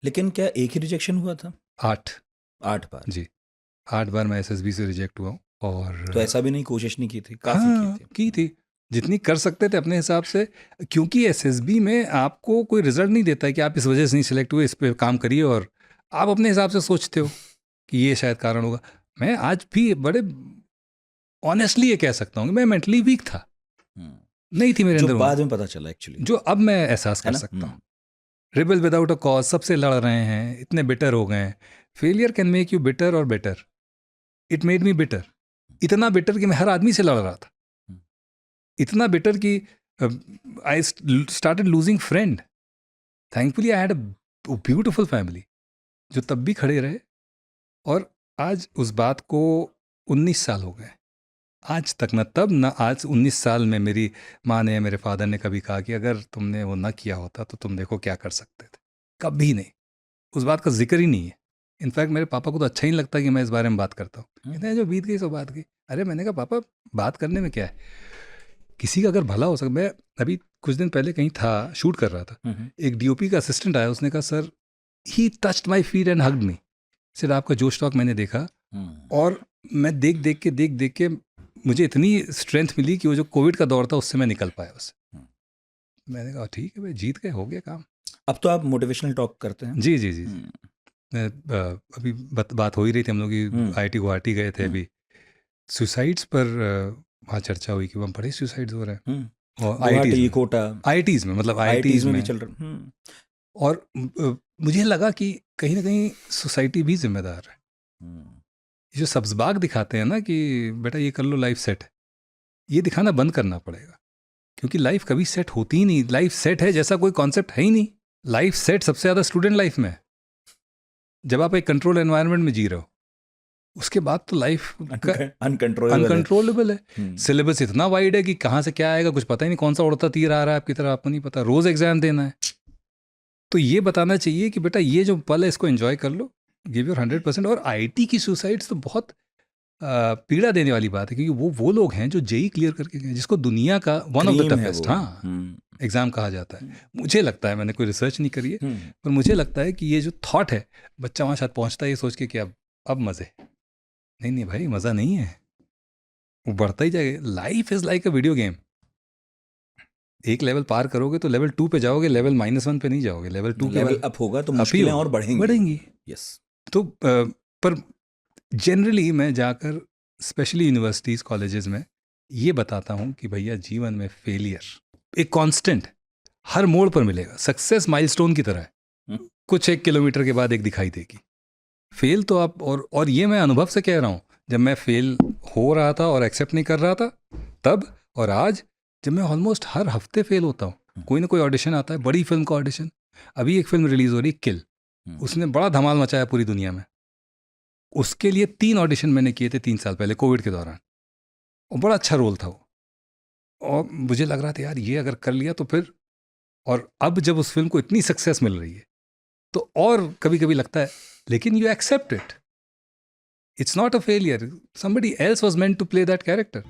लेकिन क्या एक ही रिजेक्शन हुआ था? 8 8 बार? जी, 8 बार मैं एसएसबी से रिजेक्ट हुआ हूँ और तो ऐसा भी नहीं कोशिश नहीं की थी? काफ़ी की हाँ, थी। की थी। जितनी कर सकते थे अपने हिसाब से, क्योंकि एसएसबी में आपको कोई रिज़ल्ट नहीं देता है कि आप इस वजह से नहीं सिलेक्ट हुए, इस पे काम करिए, और आप अपने हिसाब से सोचते हो कि ये शायद कारण होगा। मैं आज भी बड़े ऑनेस्टली ये कह सकता हूँ कि मैं मेंटली वीक था। हम्म, नहीं थी मेरे जो अंदर वो, बाद में पता चला एक्चुअली, जो अब मैं एहसास है कर ना? सकता हूँ। रिबल विदाउट अ कॉज, सबसे लड़ रहे हैं, इतने बिटर हो गए हैं। Failure can make you bitter or better. It made me bitter, इतना बिटर कि मैं हर आदमी से लड़ रहा था, इतना बिटर कि I started losing friend. Thankfully I had a beautiful family जो तब भी खड़े रहे, और आज उस बात को 19 साल हो गए, आज तक ना तब ना आज 19 साल में मेरी माँ ने, मेरे फादर ने कभी कहा कि अगर तुमने वो ना किया होता तो तुम देखो क्या कर सकते थे। कभी नहीं, उस बात का जिक्र ही नहीं है। इनफैक्ट मेरे पापा को तो अच्छा ही नहीं लगता कि मैं इस बारे में बात करता हूँ। कहते हैं जो बीत गई सो बात गई। अरे मैंने कहा पापा, बात करने में क्या है, किसी का अगर भला हो सकता। मैं अभी कुछ दिन पहले कहीं था, शूट कर रहा था, एक डीओपी का असिस्टेंट आया, उसने कहा sir, he touched my feet and hugged मी। सिर्फ आपका जोश टॉक मैंने देखा, और मैं देख देख के मुझे इतनी स्ट्रेंथ मिली कि वो जो कोविड का दौर था उससे मैं निकल पाया उससे। मैंने कहा ठीक है भाई, जीत गए, हो गया काम। अब तो आप मोटिवेशनल टॉक करते हैं? जी जी जी जी। मैं अभी बात हो ही रही थी हम लोग की, आईआईटी गुवाहाटी गए थे अभी, सुसाइड्स पर वहाँ चर्चा हुई कि वहाँ बड़े सुसाइड्स हो रहे हैं, और आईआईटीज़ गुवाहाटी, में, कोटा, आईआईटीज़ में, मतलब आईआईटीज़ आईआईटीज़ में भी में। चल रहा। और मुझे लगा कि कहीं ना कहीं सोसाइटी भी जिम्मेदार है। ये जो सब्ज़बाग दिखाते हैं ना कि बेटा ये कर लो लाइफ सेट है, ये दिखाना बंद करना पड़ेगा, क्योंकि लाइफ कभी सेट होती ही नहीं। लाइफ सेट है जैसा कोई कॉन्सेप्ट है ही नहीं। लाइफ सेट सबसे ज़्यादा स्टूडेंट लाइफ में है, जब आप एक कंट्रोल एनवायरनमेंट में जी रहे हो। उसके बाद तो लाइफ का अनकंट्रोलेबल है। सिलेबस इतना वाइड है कि कहाँ से क्या आएगा कुछ पता ही नहीं, कौन सा उड़ता तीर आ रहा है आपकी तरफ आपको नहीं पता, रोज़ एग्जाम देना है। तो ये बताना चाहिए कि बेटा ये जो पल है इसको एंजॉय कर लो, गिव योर 100%। और आईटी की सुसाइड्स तो बहुत पीड़ा देने वाली बात है, क्योंकि वो लोग हैं जो जेई क्लियर करके गए, जिसको दुनिया का वन ऑफ द क्रीम है टफेस्ट वो। एग्ज़ाम कहा जाता है। मुझे लगता है, मैंने कोई रिसर्च नहीं करी है, पर मुझे लगता है कि ये जो थॉट है, बच्चा वहाँ शायद पहुँचता है ये सोच के कि अब मज़े। नहीं नहीं भाई, मज़ा नहीं है, वो बढ़ता ही जाएगा। Life is like a video game. एक लेवल पार करोगे तो लेवल 2 पे जाओगे, लेवल -1 पे नहीं जाओगे, लेवल 2 के लेवल बाद अप होगा तो अप ही मुश्किलें होगा, और बढ़ेंगी। बढ़ेंगी। यस। तो पर जनरली मैं जाकर स्पेशली यूनिवर्सिटीज़ कॉलेजेस में ये बताता हूँ कि भैया जीवन में फेलियर एक कांस्टेंट हर मोड़ पर मिलेगा। सक्सेस माइलस्टोन की तरह है, कुछ 1 किलोमीटर के बाद एक दिखाई देगी। फेल तो आप, और ये मैं अनुभव से कह रहा हूँ, जब मैं फेल हो रहा था और एक्सेप्ट नहीं कर रहा था तब, और आज जब मैं ऑलमोस्ट हर हफ्ते फेल होता हूँ। कोई ना कोई ऑडिशन आता है, बड़ी फिल्म का ऑडिशन। अभी एक फिल्म रिलीज हो रही है किल, उसने बड़ा धमाल मचाया पूरी दुनिया में। उसके लिए 3 ऑडिशन मैंने किए थे 3 साल पहले कोविड के दौरान, और बड़ा अच्छा रोल था वो, और मुझे लग रहा था यार ये अगर कर लिया तो फिर। और अब जब उस फिल्म को इतनी सक्सेस मिल रही है तो और कभी कभी लगता है, लेकिन you accept it, it's not a failure, somebody else was meant to play that character.